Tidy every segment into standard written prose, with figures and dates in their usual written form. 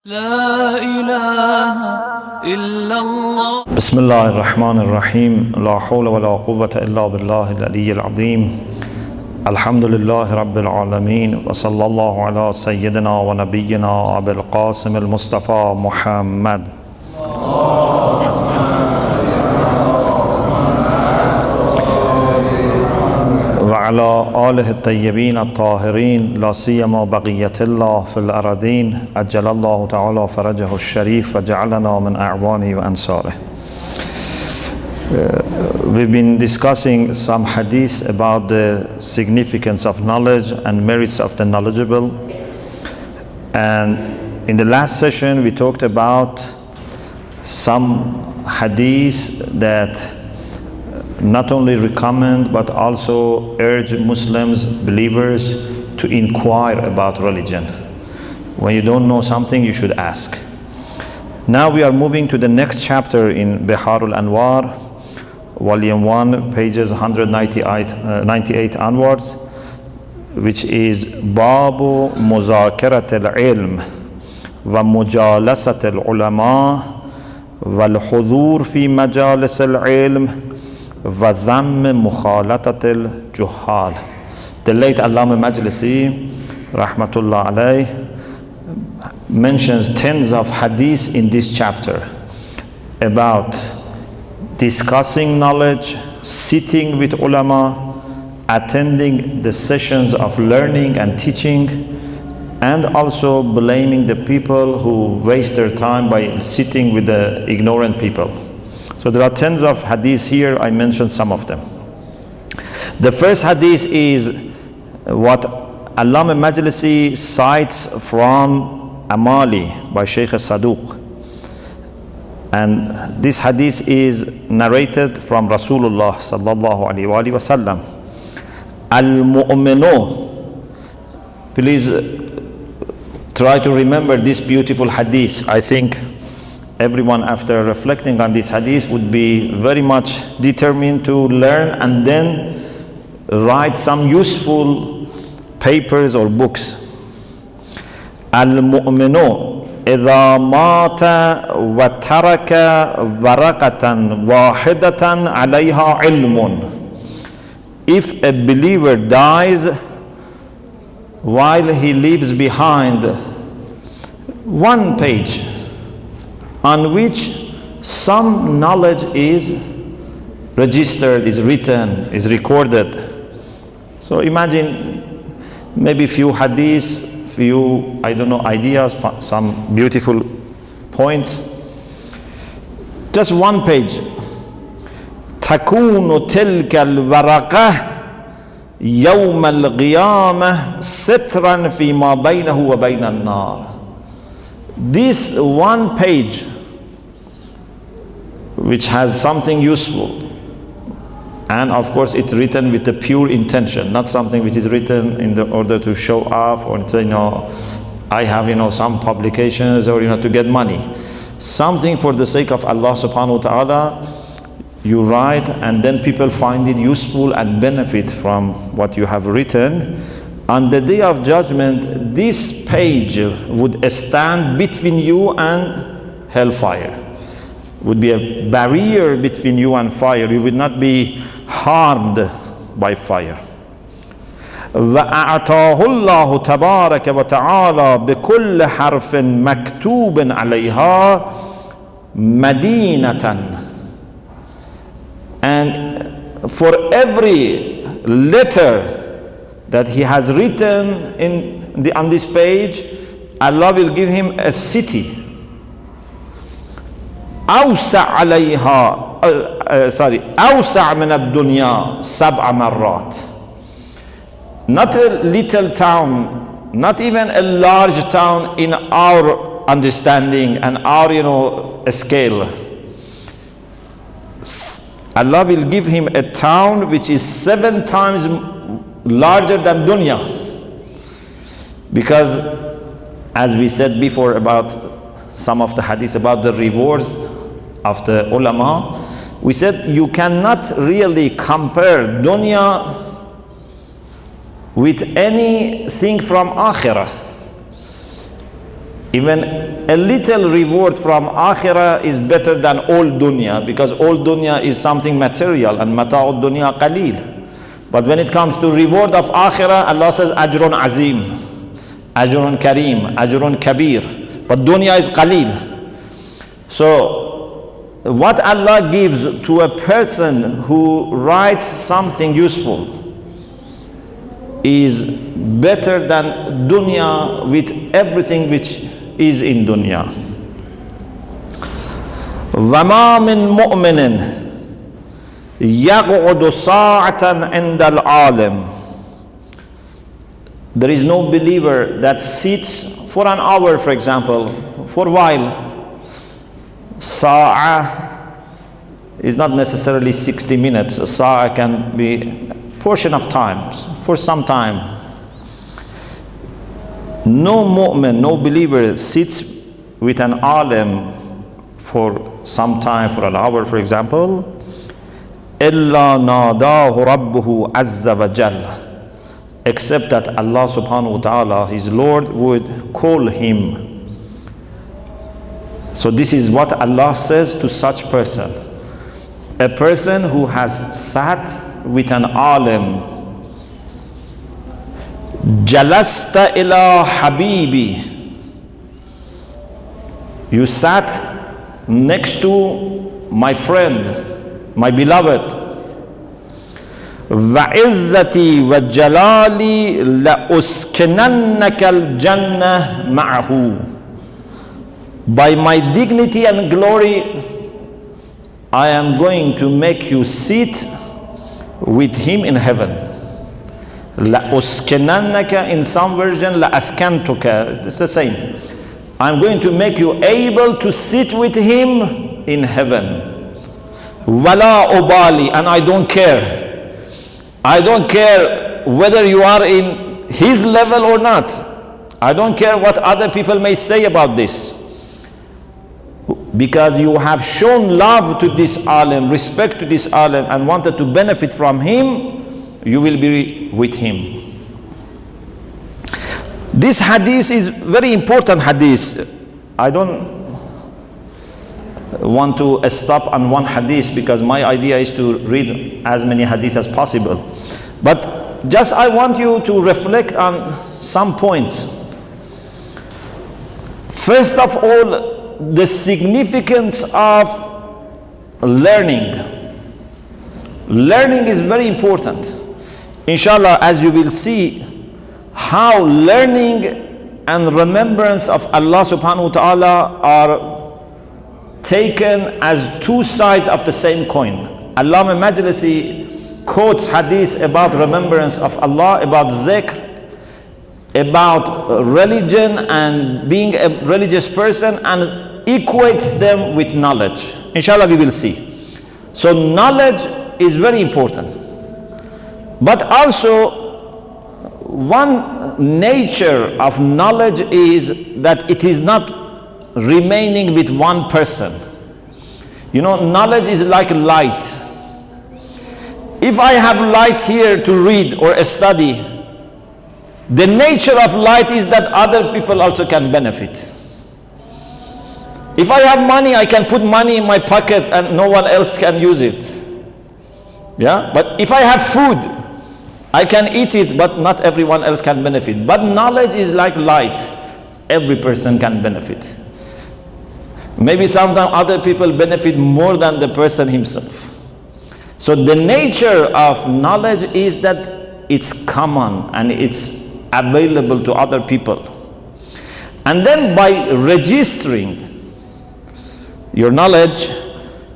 لا إله إلا الله. بسم الله الرحمن الرحيم. لا حول ولا قوة إلا بالله العلي العظيم. الحمد لله رب العالمين، وصلى الله على سيدنا ونبينا أبي القاسم المصطفى محمد وعلى آله الطيبين الطاهرين، لا سيما بقية الله في الأرضين، أجل الله تعالى فرجه الشريف وجعلنا من أعوانه وأنصاره. We've been discussing some hadith about the significance of knowledge and merits of the knowledgeable. And in the last session we talked about some hadith that not only recommend but also urge Muslims, believers, to inquire about religion. When you don't know something, you should ask. Now we are moving to the next chapter in Biharul Anwar, volume 1, pages 198 onwards, which is Babu Muzakarat al-Ilm wa Mujalasat al-Ulama wal Hudur fi Majalis al-Ilm وَذَمِّ مُخَالَطَةِ الْجُهَّالِ. The late Allama Majlisi, rahmatullah alayh, mentions tens of hadiths in this chapter about discussing knowledge, sitting with ulama, attending the sessions of learning and teaching, and also blaming the people who waste their time by sitting with the ignorant people. So there are tens of hadiths here. I mentioned some of them. The first hadith is what Allama Majlisi cites from Amali by Shaykh Saduq. And this hadith is narrated from Rasulullah sallallahu alaihi wasallam. Al-mu'minu. Please try to remember this beautiful hadith. I think everyone, after reflecting on this hadith, would be very much determined to learn and then write some useful papers or books. Al-mu'minu idha mata wa taraka waraqatan wahidatan alayha ilmun. If a believer dies while he leaves behind one page on which some knowledge is registered, is written, is recorded. So imagine maybe few hadiths, few, ideas, some beautiful points. Just one page. تكون تلك الورقة يوم القيامة سترا فيما بينه وبين النار. This one page, which has something useful, and of course it's written with the pure intention, not something which is written in the order to show off or to, I have some publications or to get money. Something for the sake of Allah subhanahu wa ta'ala you write, and then people find it useful and benefit from what you have written. On the day of judgment, this page would stand between you and hellfire. Would be a barrier between you and fire. You would not be harmed by fire. وَأَعْطَاهُ اللَّهُ تَبَارَكَ وَتَعَالَى بِكُلِّ حَرْفٍ مَكْتُوبٍ عَلَيْهَا مَدِينَةً. And for every letter that he has written on this page, Allah will give him a city. أوسع عليها أوسع من الدنيا 7 مرات. Not a little town, not even a large town in our understanding and our scale. Allah will give him a town which is 7 times larger than dunya. Because as we said before about some of the hadiths about the rewards of the ulama, we said you cannot really compare dunya with anything from akhirah. Even a little reward from akhirah is better than all dunya, because all dunya is something material, and mata'ud dunya qalil. But when it comes to reward of akhirah, Allah says ajrun azim, ajrun kareem, ajrun kabir. But dunya is qalil. So what Allah gives to a person who writes something useful is better than dunya with everything which is in dunya. وَمَا مِن مُؤْمِنٍ يَقْعُدُ سَاعَةً عِنْدَ الْعَالِمِ. There is no believer that sits for an hour, for example, for a while. Sa'ah is not necessarily 60 minutes. A sa'ah can be a portion of time, for some time. No mu'min, no believer sits with an alim for some time, for an hour, for example. إِلَّا نَادَاهُ رَبُّهُ عَزَّ وَجَلَّ. Except that Allah subhanahu wa ta'ala, his Lord, would call him. So this is what Allah says to such person. A person who has sat with an alim. Jalasta ila habibi. You sat next to my friend, my beloved. وَعِزَّتِي وَجَلَالِي لَأُسْكِنَنَّكَ الْجَنَّةِ مَعَهُ. By my dignity and glory, I am going to make you sit with him in heaven. La uskinannaka, in some version, la askantuka. It's the same. I'm going to make you able to sit with him in heaven. Wala ubali, and I don't care. I don't care whether you are in his level or not. I don't care what other people may say about this. Because you have shown love to this alim, respect to this alim, and wanted to benefit from him, you will be with him. This hadith is very important hadith. I don't want to stop on one hadith because my idea is to read as many hadiths as possible. But just I want you to reflect on some points. First of all, the significance of learning. Learning is very important. Inshallah, as you will see, how learning and remembrance of Allah subhanahu wa ta'ala are taken as two sides of the same coin. Allama Majlisi quotes hadith about remembrance of Allah, about zikr, about religion and being a religious person, and equates them with knowledge. Inshallah, we will see. So knowledge is very important. But also, one nature of knowledge is that it is not remaining with one person. You know, knowledge is like light. If I have light here to read or study, the nature of light is that other people also can benefit. If I have money, I can put money in my pocket and no one else can use it. Yeah? But if I have food, I can eat it, but not everyone else can benefit. But knowledge is like light. Every person can benefit. Maybe sometimes other people benefit more than the person himself. So the nature of knowledge is that it's common and it's available to other people. And then by registering your knowledge,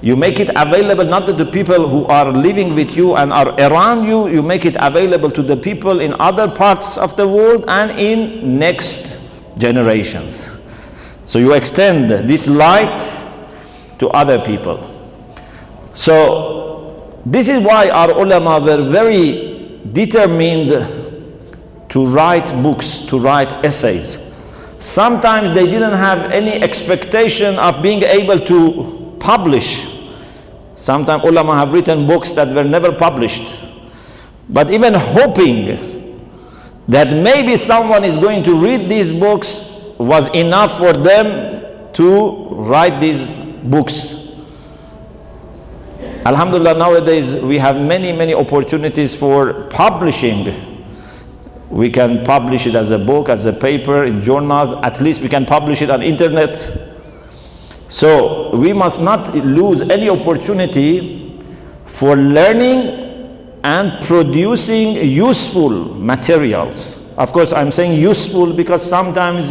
you make it available not to the people who are living with you and are around you, you make it available to the people in other parts of the world and in next generations. So you extend this light to other people. So this is why our ulama were very determined to write books, to write essays. Sometimes they didn't have any expectation of being able to publish. Sometimes ulama have written books that were never published. But even hoping that maybe someone is going to read these books was enough for them to write these books. Alhamdulillah, nowadays we have many opportunities for publishing. We can publish it as a book, as a paper, in journals. At least we can publish it on internet. So we must not lose any opportunity for learning and producing useful materials. Of course, I'm saying useful because sometimes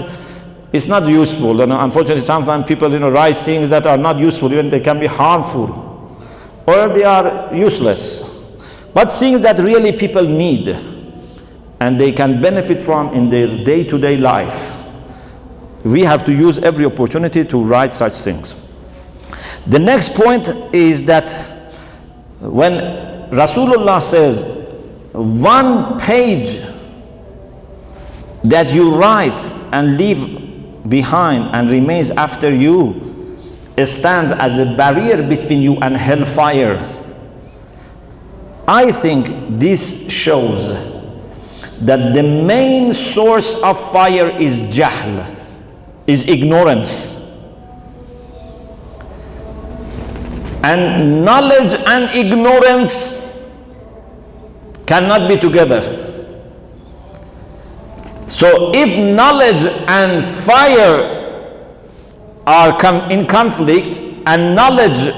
it's not useful. And unfortunately, sometimes people write things that are not useful, even they can be harmful, or they are useless. But things that really people need and they can benefit from in their day-to-day life. We have to use every opportunity to write such things. The next point is that when Rasulullah says, one page that you write and leave behind and remains after you stands as a barrier between you and hellfire. I think this shows that the main source of fire is jahl, is ignorance. And knowledge and ignorance cannot be together. So if knowledge and fire are in conflict and knowledge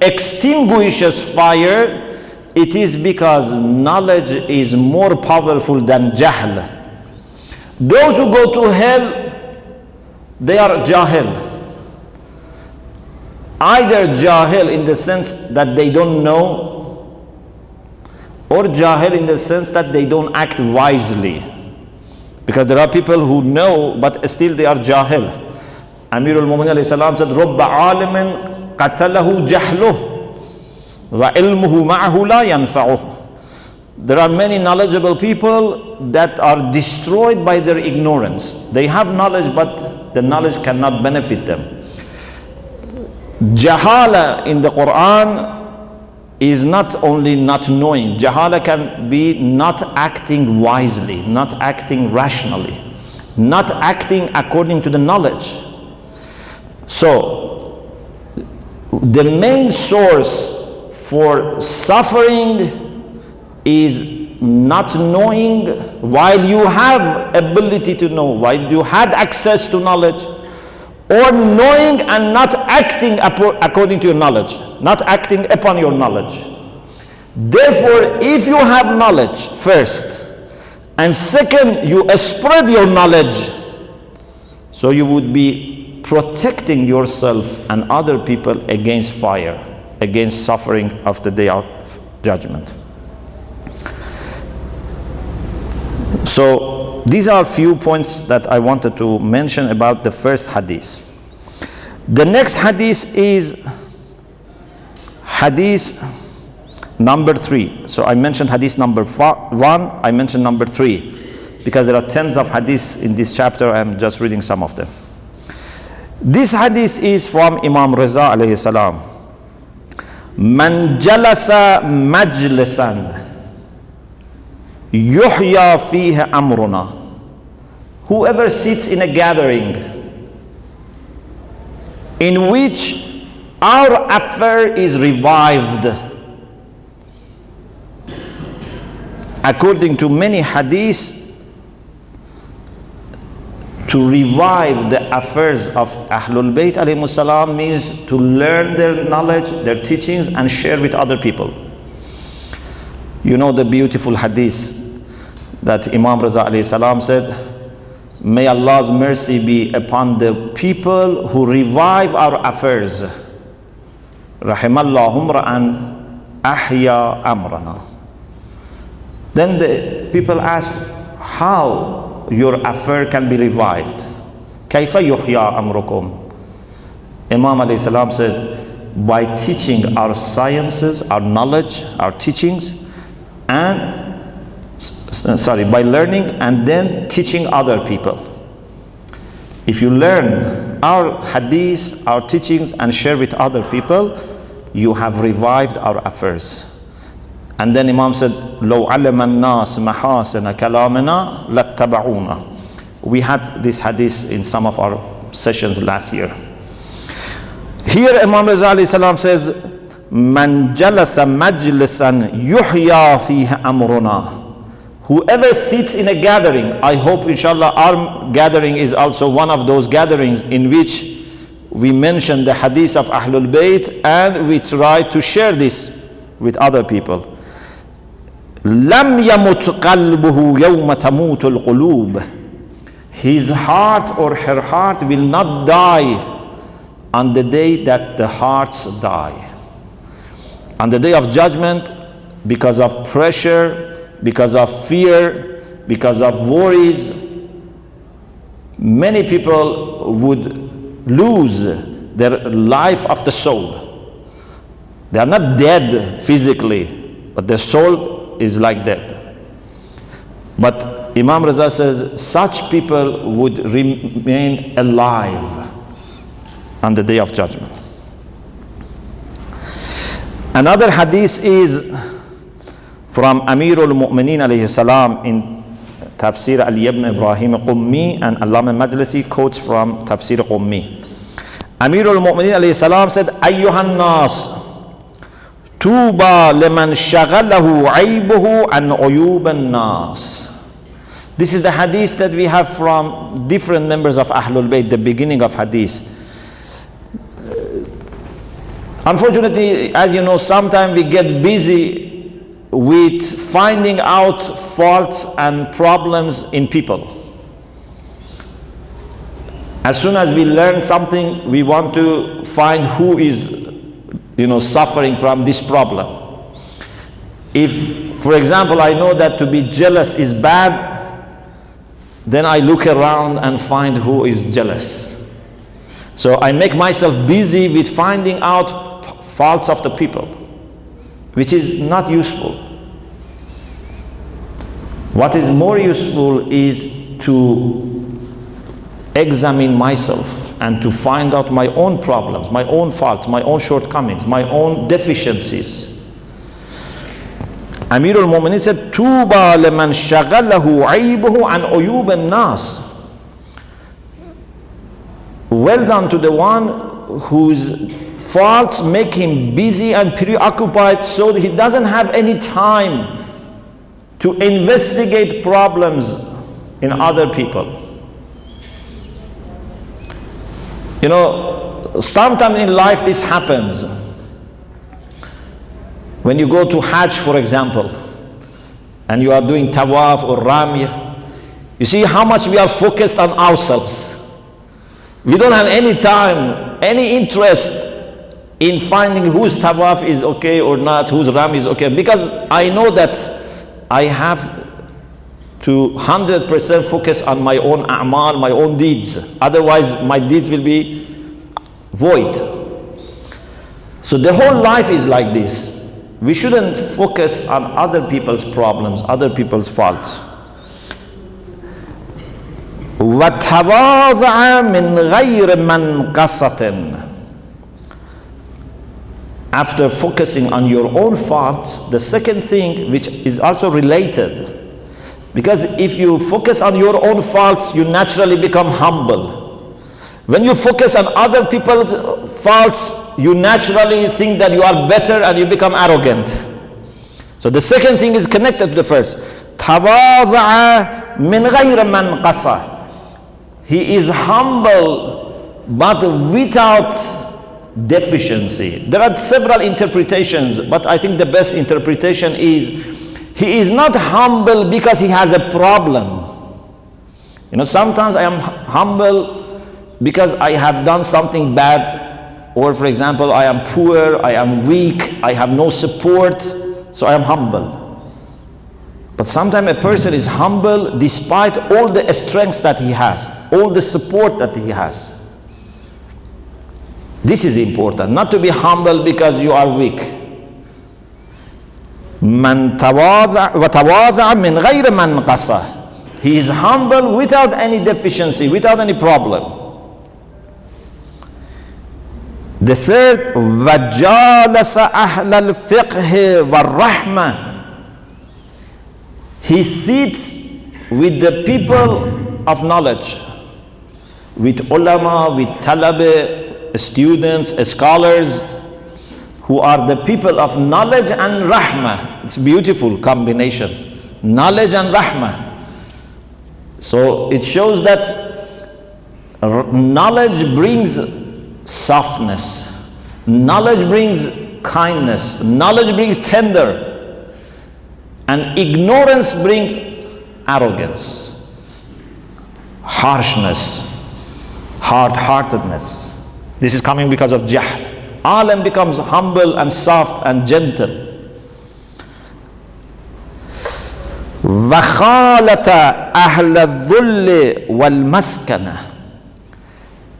extinguishes fire, it is because knowledge is more powerful than jahl. Those who go to hell, they are jahil. Either jahil in the sense that they don't know, or jahil in the sense that they don't act wisely. Because there are people who know but still they are jahil. Amir al-Mu'minin alayhi salam said, رُبَّ عَالِمٍ قَتَلَهُ جَحْلُهُ وَعِلْمُهُ مَعَهُ لَا يَنْفَعُهُ. There are many knowledgeable people that are destroyed by their ignorance. They have knowledge, but the knowledge cannot benefit them. Jahala in the Quran is not only not knowing. Jahala can be not acting wisely, not acting rationally, not acting according to the knowledge. So the main source for suffering is not knowing while you have ability to know, while you had access to knowledge, or knowing and not acting according to your knowledge, not acting upon your knowledge. Therefore, if you have knowledge first, and second, you spread your knowledge, so you would be protecting yourself and other people against fire, against suffering of the day of judgment. So these are few points that I wanted to mention about the first hadith. The next hadith is hadith number 3. So I mentioned hadith number 1, I mentioned number 3 because there are tens of hadiths in this chapter. I am just reading some of them. This hadith is from Imam Riza alayhi salam. Man jalasa majlisan yuhya fiha amruna. Whoever sits in a gathering in which our affair is revived, according to many hadiths, to revive the affairs of Ahlul Bayt alayhimus salam means to learn their knowledge, their teachings, and share with other people. You know the beautiful hadith that Imam Raza alayhi salam said, may Allah's mercy be upon the people who revive our affairs. Rahimallahu ra'an ahya amrana. Then the people ask, how your affair can be revived? Kayfa yuhya amrukum? Imam alayhi salam said, by teaching our sciences, our knowledge, our teachings, and by learning and then teaching other people. If you learn our hadith, our teachings, and share with other people, you have revived our affairs. And then Imam said, لو علم الناس محاسن كلامنا لاتبعونا. We had this hadith in some of our sessions last year. Here Imam Raza alayhi salam says, Man jalasa majlisan yuhya fiha amruna. Whoever sits in a gathering, I hope inshallah our gathering is also one of those gatherings in which we mention the hadith of Ahlul Bayt and we try to share this with other people. Lam yamut qalbuhu yawma tamutul qulub. His heart or her heart will not die on the day that the hearts die. On the day of judgment, because of pressure, because of fear, because of worries, many people would lose their life of the soul. They are not dead physically, but their soul is like that. But Imam Raza says such people would remain alive on the day of judgment. Another hadith is from Amirul Mu'mineen alayhi salam in Tafsir Ali ibn Ibrahim Qummi, and Allama Majlisi quotes from Tafsir Qummi. Amirul Mu'mineen alayhi salam said, Ayyuhan nas, tuba liman shagalahu aybuhu an uyuban nas. This is the hadith that we have from different members of Ahlul Bayt, the beginning of hadith. Unfortunately, as you know, sometimes we get busy with finding out faults and problems in people. As soon as we learn something, we want to find who is, suffering from this problem. If, for example, I know that to be jealous is bad, then I look around and find who is jealous. So I make myself busy with finding out faults of the people, which is not useful. What is more useful is to examine myself and to find out my own problems, my own faults, my own shortcomings, my own deficiencies. Amirul Mu'mineen said, Tuba liman shagalahu aybuhu an uyub an-nas. Well done to the one whose faults make him busy and preoccupied so that he doesn't have any time to investigate problems in other people. Sometimes in life this happens. When you go to Hajj, for example, and you are doing tawaf or rami, you see how much we are focused on ourselves. We don't have any time, any interest in finding whose tawaf is okay or not, whose rami is okay, because I know that I have to 100% focus on my own a'mal, my own deeds. Otherwise, my deeds will be void. So the whole life is like this. We shouldn't focus on other people's problems, other people's faults. وَتَوَاضَعَ مِنْ غَيْرِ مَنْقَصَةٍ. After focusing on your own faults, the second thing, which is also related, because if you focus on your own faults, you naturally become humble. When you focus on other people's faults, you naturally think that you are better and you become arrogant. So the second thing is connected to the first. تَوَاضَعَ مِنْ غَيْرِ مَنْقَصَةٍ. He is humble, but without deficiency. There are several interpretations, but I think the best interpretation is he is not humble because he has a problem. Sometimes I am humble because I have done something bad, or for example, I am poor, I am weak, I have no support, so I am humble. But sometimes a person is humble despite all the strengths that he has, all the support that he has. This is important, not to be humble because you are weak. Man tawadha wa tawadha min ghayri manqasa. He is humble without any deficiency, without any problem. The third, وَجَالَسَ أَهْلَ الْفِقْهِ وَالرَّحْمَةِ. He sits with the people of knowledge, with ulama, with talabe, students, scholars, who are the people of knowledge and rahmah. It's a beautiful combination. Knowledge and rahmah. So it shows that knowledge brings softness. Knowledge brings kindness. Knowledge brings tender. And ignorance brings arrogance, harshness, hard-heartedness. This is coming because of jahl. Alim becomes humble and soft and gentle. وَخَالَةَ أَهْلَ الظُّلِّ وَالْمَسْكَنَةِ.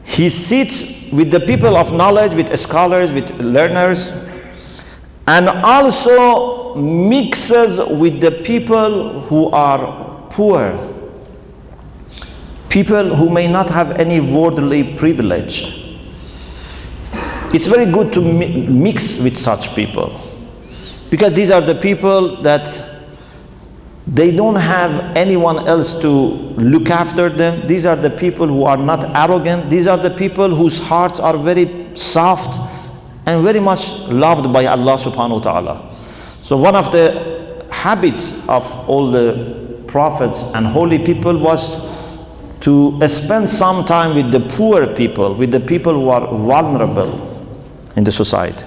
He sits with the people of knowledge, with scholars, with learners, and also mixes with the people who are poor, people who may not have any worldly privilege. It's very good to mix with such people, because these are the people that they don't have anyone else to look after them. These are the people who are not arrogant. These are the people whose hearts are very soft and very much loved by Allah subhanahu wa ta'ala. So one of the habits of all the prophets and holy people was to spend some time with the poor people, with the people who are vulnerable in the society.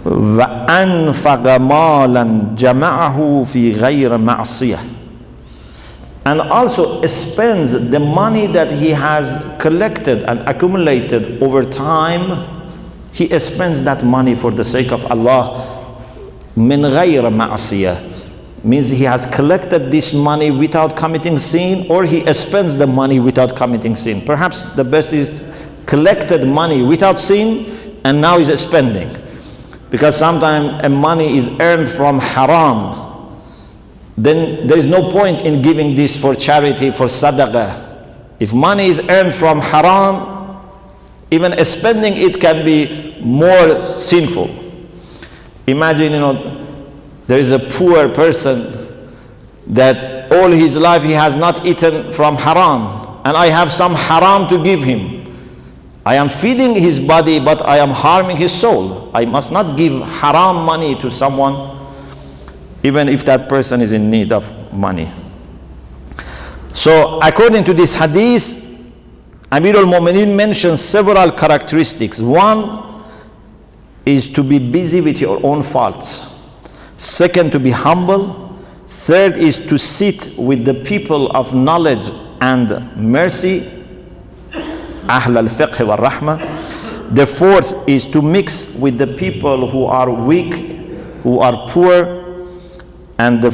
وَأَنْفَقَ مَالًا جَمَعَهُ فِي غَيْرِ مَعْصِيَةٍ. And also spends the money that he has collected and accumulated over time. He spends that money for the sake of Allah. مِنْ غَيْرِ مَعْصِيَةٍ means he has collected this money without committing sin, or he spends the money without committing sin. Perhaps the best is collected money without sin and now is spending, because sometimes money is earned from haram. Then there is no point in giving this for charity, for sadaqah. If money is earned from haram, even spending it can be more sinful. Imagine, there is a poor person that all his life he has not eaten from haram, and I have some haram to give him. I am feeding his body, but I am harming his soul. I must not give haram money to someone, even if that person is in need of money. So according to this hadith, Amir al-Mu'mineen mentions several characteristics. One is to be busy with your own faults. Second, to be humble. Third is to sit with the people of knowledge and mercy, Ahl al-Fiqh wa Rahmah. The fourth is to mix with the people who are weak, who are poor. And the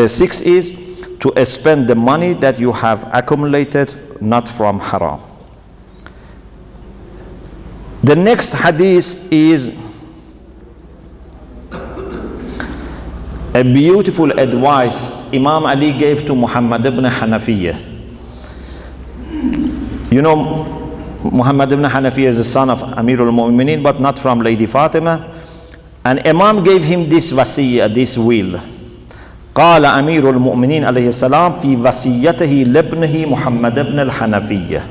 sixth is to spend the money that you have accumulated not from haram. The next hadith is a beautiful advice Imam Ali gave to Muhammad ibn Hanafiyyah. Muhammad ibn Hanafiyyah is the son of Amir al-Mu'mineen, but not from Lady Fatima. And Imam gave him this wasiyah, this will. قال أمير المؤمنين عليه السلام في وصيته لابنه محمد بن الحنفية.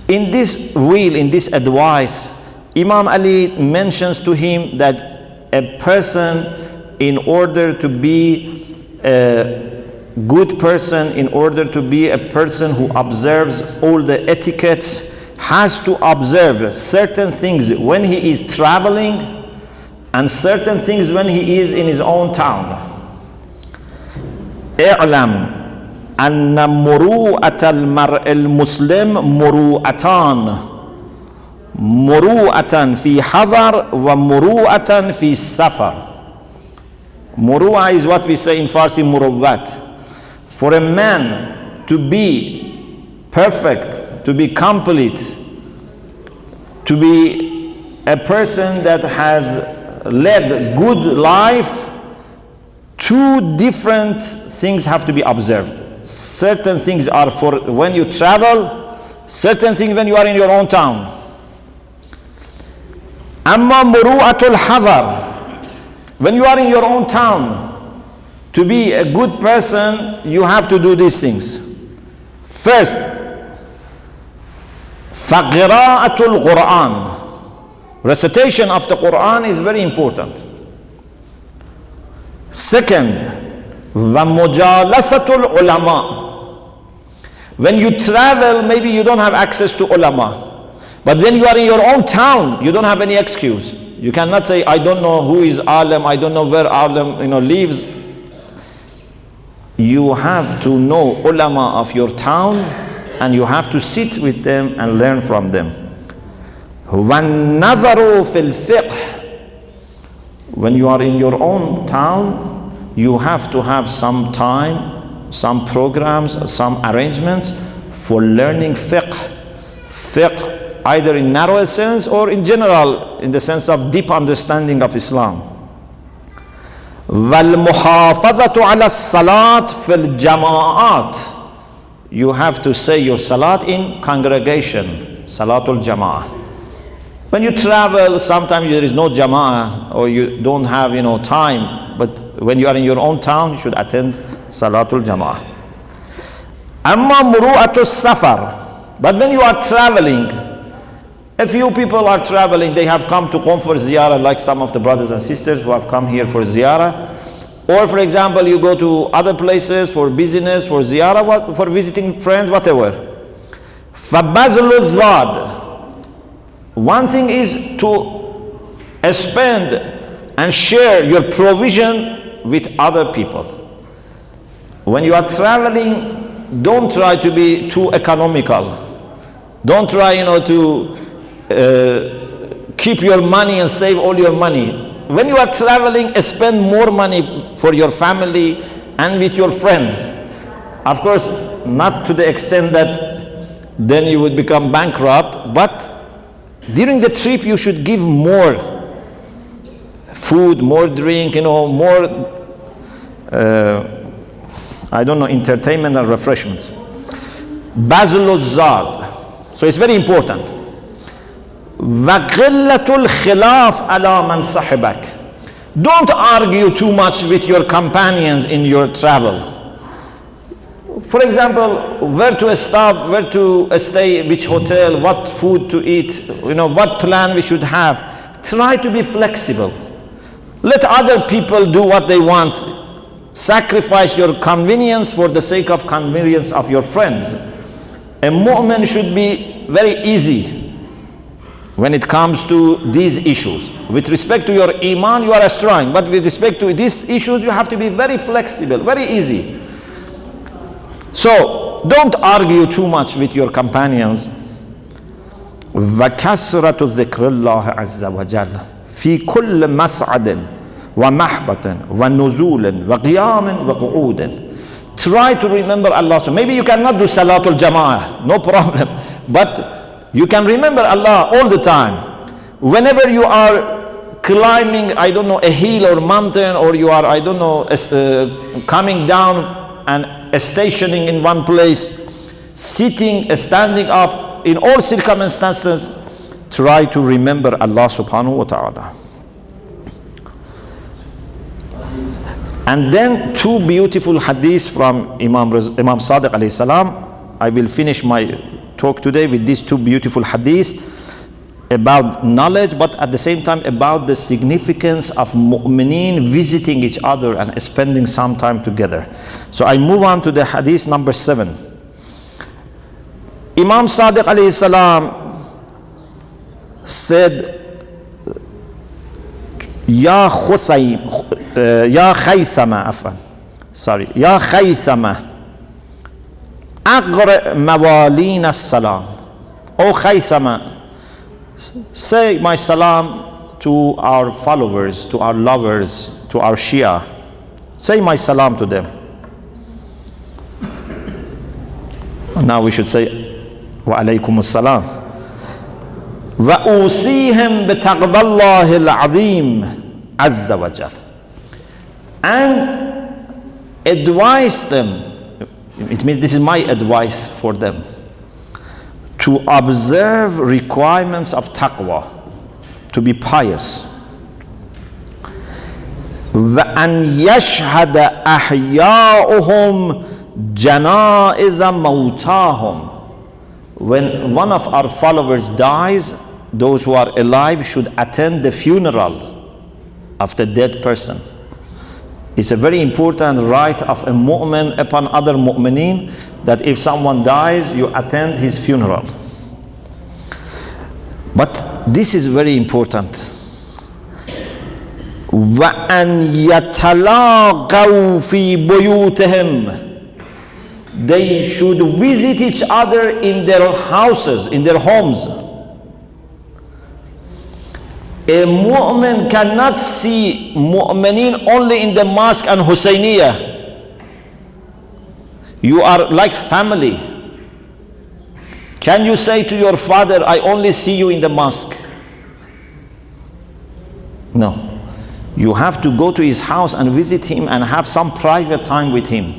In this will, in this advice, Imam Ali mentions to him that a person, in order to be a good person, in order to be a person who observes all the etiquettes, has to observe certain things when he is traveling and certain things when he is in his own town. اعلم أن مروءة المرء المسلم مروءتان مروءة في حضر ومروءة في سفر. Muru'ah is what we say in Farsi, muruwat. For a man to be perfect, to be complete, to be a person that has led good life, two different things have to be observed. Certain things are for when you travel, certain things when you are in your own town. Amma muru'atul hadar, when you are in your own town, to be a good person, you have to do these things. First, فَقِرَاءَةُ الْقُرْآنِ. Recitation of the Quran is very important. Second, وَمُجَالَسَةُ الْعُلَمَاءِ. When you travel, maybe you don't have access to ulama. But when you are in your own town, you don't have any excuse. You cannot say, I don't know who is alim, I don't know where alim lives. You have to know ulama of your town, and you have to sit with them and learn from them. وَالنَّظَرُ فِي الْفِقْهِ. When you are in your own town, you have to have some time, some programs, some arrangements for learning fiqh. Fiqh, either in narrow sense or in general, in the sense of deep understanding of Islam. وَالْمُحَافَظَةُ عَلَى الصَّلَاةِ فِي الْجَمَاعَاتِ. You have to say your salat in congregation, salatul jama'ah. When you travel, sometimes there is no jama'ah or you don't have time, but when you are in your own town, you should attend salatul jama'ah. Amma muru'atus safar. But when you are traveling, a few people are traveling, they have come to come for ziyarah, like some of the brothers and sisters who have come here for ziyarah. Or for example, you go to other places for business, for ziyarah, for visiting friends, whatever. فَبَذْلُ الزَّادِ. One thing is to spend and share your provision with other people. When you are traveling, don't try to be too economical. Don't try, to keep your money and save all your money. When you are traveling, spend more money for your family and with your friends. Of course, not to the extent that then you would become bankrupt, but during the trip you should give more food, more drink, more entertainment and refreshments. Bazlul Zad. So it's very important. وَقِلَّةُ الْخِلَافِ عَلَى مَنْ صَحِبَكَ. Don't argue too much with your companions in your travel. For example, where to stop, where to stay, which hotel, what food to eat, what plan we should have. Try to be flexible. Let other people do what they want. Sacrifice your convenience for the sake of convenience of your friends. A mu'min should be very easy when it comes to these issues. With respect to your iman, you are strong, but with respect to these issues, you have to be very flexible, very easy. So don't argue too much with your companions. وَكَسْرَةُ ذِكْرِ اللَّهِ عَزَّ وَجَلَّ فِي كُلِّ مَسْعَدٍ وَمَحْبَةٍ وَنُزُولٍ وَقِيَامٍ وَقُعُودٍ. Try to remember Allah. So maybe you cannot do Salatul Jama'ah, no problem, but you can remember Allah all the time. Whenever you are climbing, a hill or mountain, or you are, coming down and stationing in one place, sitting, standing up, in all circumstances, try to remember Allah subhanahu wa ta'ala. And then two beautiful hadiths from Imam Sadiq alayhi salam. I will finish my talk today with these two beautiful hadiths about knowledge, but at the same time about the significance of mu'mineen visiting each other and spending some time together. So I move on to the hadith number 7. Imam Sadiq alayhi salam said, Ya Khaythama, Aqra mawalin as-salam. O Khaythama, say my salam to our followers, to our lovers, to our Shia. Say my salam to them. Now we should say wa alaykum as-salam. Wa usihim bi taqwallahi al-azim azza wa jal. And advise them. It means this is my advice for them, to observe requirements of taqwa, to be pious. وَأَنْ يَشْهَدَ أَحْيَاؤُهُمْ جَنَائِزَ مَوْتَاهُمْ when one of our followers dies, those who are alive should attend the funeral of the dead person. It's a very important right of a mu'min upon other mu'mineen, that if someone dies, you attend his funeral. But this is very important. وَأَنْ يَتَلَاقَوْا فِي بُيُوتِهِمْ. They should visit each other in their houses, in their homes. A mu'min cannot see mu'mineen only in the mosque and Husayniyah. You are like family. Can you say to your father, I only see you in the mosque? No. You have to go to his house and visit him and have some private time with him.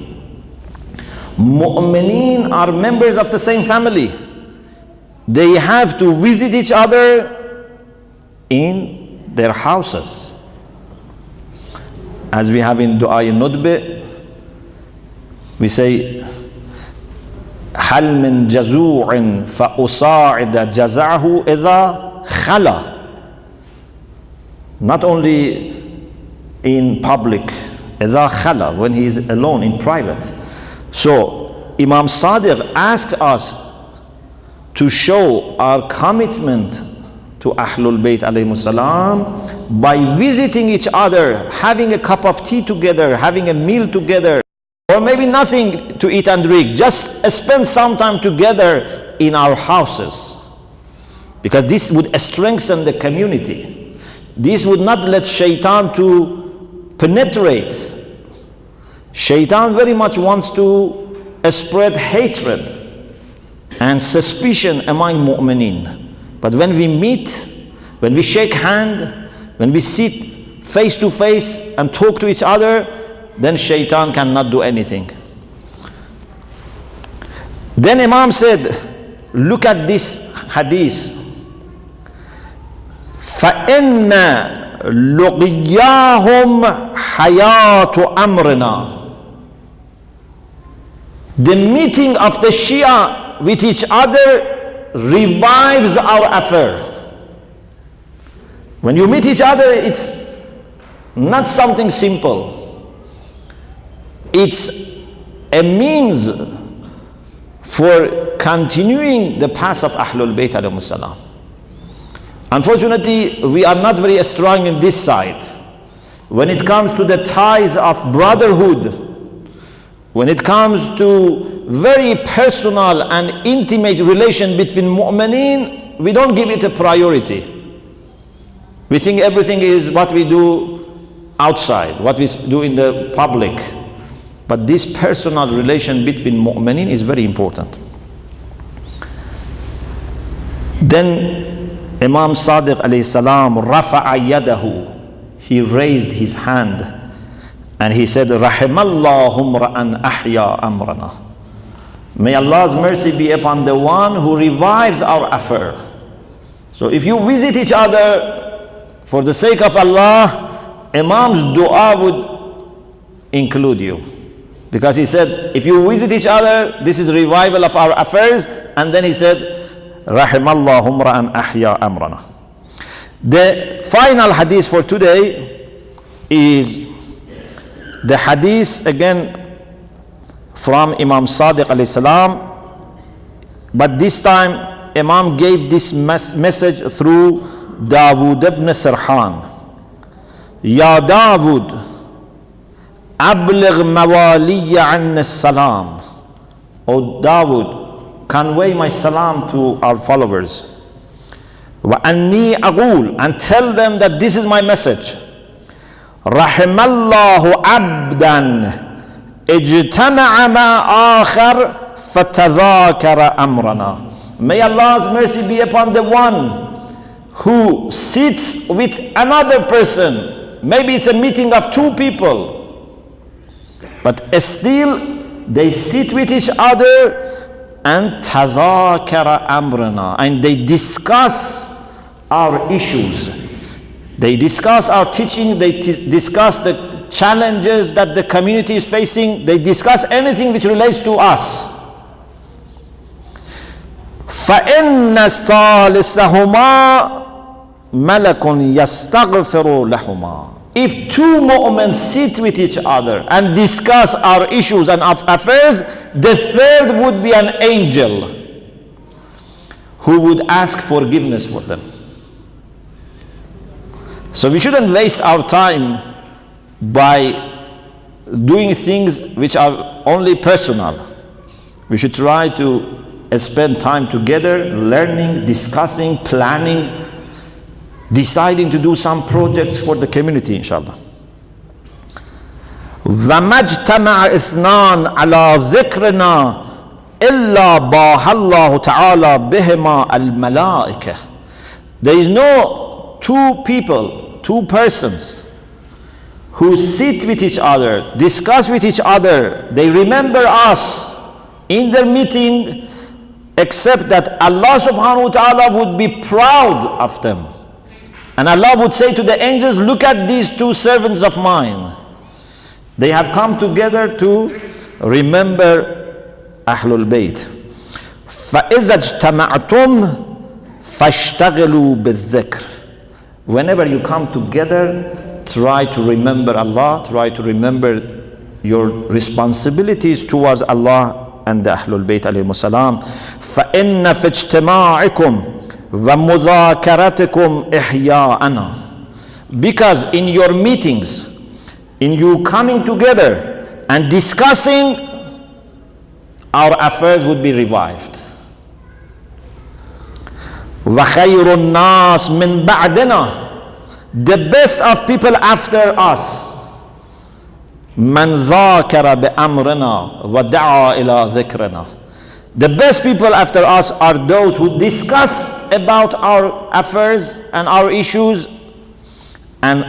Mu'mineen are members of the same family. They have to visit each other in their houses. As we have in Dua Nudbe, we say, هل من جزوع فأصاعد جزعه إذا خلا. Not only in public, إذا خلا, when he is alone in private. So Imam Sadiq asked us to show our commitment to Ahlul Bayt alayhimus salam by visiting each other, having a cup of tea together, having a meal together, or maybe nothing to eat and drink, just spend some time together in our houses, because this would strengthen the community. This would not let shaitan to penetrate. Shaitan very much wants to spread hatred and suspicion among mu'mineen. But when we meet, when we shake hand, when we sit face to face and talk to each other, then shaitan cannot do anything. Then Imam said, look at this hadith. فَإِنَّ لُقِيَّاهُمْ حَيَاةُ أَمْرِنَا. The meeting of the Shia with each other revives our affair. When you meet each other, it's not something simple. It's a means for continuing the path of Ahlul Bayt alayhimus salam. Unfortunately, we are not very strong in this side. When it comes to the ties of brotherhood, when it comes to very personal and intimate relation between mu'mineen, we don't give it a priority. We think everything is what we do outside, what we do in the public. But this personal relation between mu'mineen is very important. Then Imam Sadiq alayhi salam rafa'a yadahu. He raised his hand and he said, Rahimallahu ra'an ahya amrana. May Allah's mercy be upon the one who revives our affair. So if you visit each other for the sake of Allah, Imam's dua would include you. Because he said, if you visit each other, this is revival of our affairs. And then he said, Rahimallahu ra'an ahya amrana. The final hadith for today is the hadith again from Imam Sadiq alayhi salam, but this time Imam gave this message through Dawood ibn Sirhan. Ya Dawood, abligh mawaliya an salam. O Dawood, convey my salam to our followers. Wa anni aqul, and tell them that this is my message. Rahimallahu abdan ijtama'a ma akhar fatadhakara amrana. May Allah's mercy be upon the one who sits with another person. Maybe it's a meeting of two people, but still they sit with each other and tadhakara amrana, and they discuss our issues. They discuss our teaching, they discuss the challenges that the community is facing, they discuss anything which relates to us. فَإِنَّ ثَالِثَهُمَا مَلَكٌ يَسْتَغْفِرُ لَهُمَا. If two mu'mins sit with each other and discuss our issues and affairs, the third would be an angel who would ask forgiveness for them. So we shouldn't waste our time by doing things which are only personal. We should try to spend time together, learning, discussing, planning, deciding to do some projects for the community, inshallah. وَمَا اجْتَمَعَ إِثْنَانَ عَلَى ذِكْرِنَا إِلَّا بَاهَ اللَّهُ تَعَالَى بِهِمَا الْمَلَائِكَةِ. There is no two people, two persons who sit with each other, discuss with each other, they remember us in their meeting, except that Allah subhanahu wa ta'ala would be proud of them. And Allah would say to the angels, look at these two servants of mine. They have come together to remember Ahlul Bayt. فَإِذَا اجْتَمَعْتُمْ فَاشْتَغِلُوا بِالذِّكْرِ. Whenever you come together, try to remember Allah, try to remember your responsibilities towards Allah and the Ahlul Bayt alayhimus salam. فَإِنَّ فِي اجْتِمَاعِكُمْ وَمُذَاكَرَتِكُمْ إِحْيَاءً. Because in your meetings, in you coming together and discussing, our affairs would be revived. وَخَيْرُ النَّاسِ مِنْ بَعْدِنَا. The best of people after us, مَنْ ذَاكَرَ بِأَمْرِنَا وَدَعَى إِلَى ذِكْرِنَا. The best people after us are those who discuss about our affairs and our issues and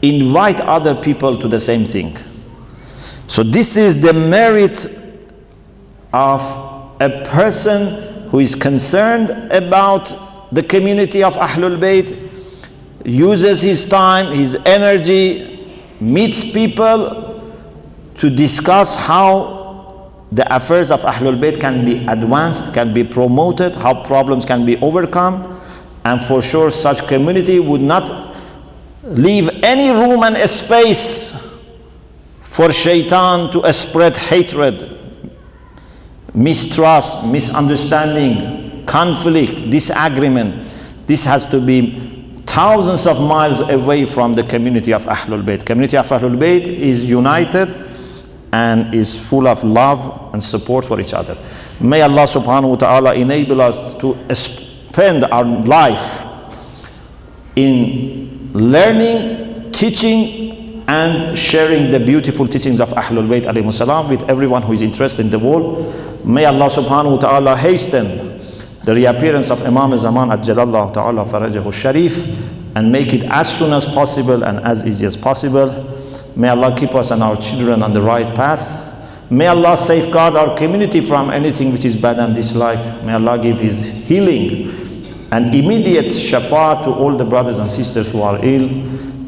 invite other people to the same thing. So this is the merit of a person who is concerned about the community of Ahlul Bayt, uses his time, his energy, meets people to discuss how the affairs of Ahlul Bayt can be advanced, can be promoted, how problems can be overcome. And for sure such community would not leave any room and space for shaitan to spread hatred, mistrust, misunderstanding, conflict, disagreement. This has to be thousands of miles away from the community of Ahlul Bayt. Community of Ahlul Bayt is united and is full of love and support for each other. May Allah subhanahu wa ta'ala enable us to spend our life in learning, teaching and sharing the beautiful teachings of Ahlul Bayt alayhimus salam with everyone who is interested in the world. May Allah subhanahu wa ta'ala hasten the reappearance of Imam Zaman Ajjalallahu ta'ala farajahu sharif and make it as soon as possible and as easy as possible. May Allah keep us and our children on the right path. May Allah safeguard our community from anything which is bad and disliked. May Allah give His healing and immediate shafa to all the brothers and sisters who are ill.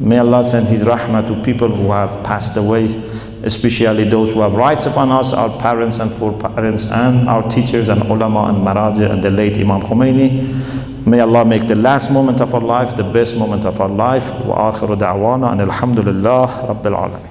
May Allah send His rahmah to people who have passed away, especially those who have rights upon us, our parents and foreparents and our teachers and ulama and maraja and the late Imam Khomeini. May Allah make the last moment of our life the best moment of our life. Wa akhiru da'wana and alhamdulillah rabbil alamin.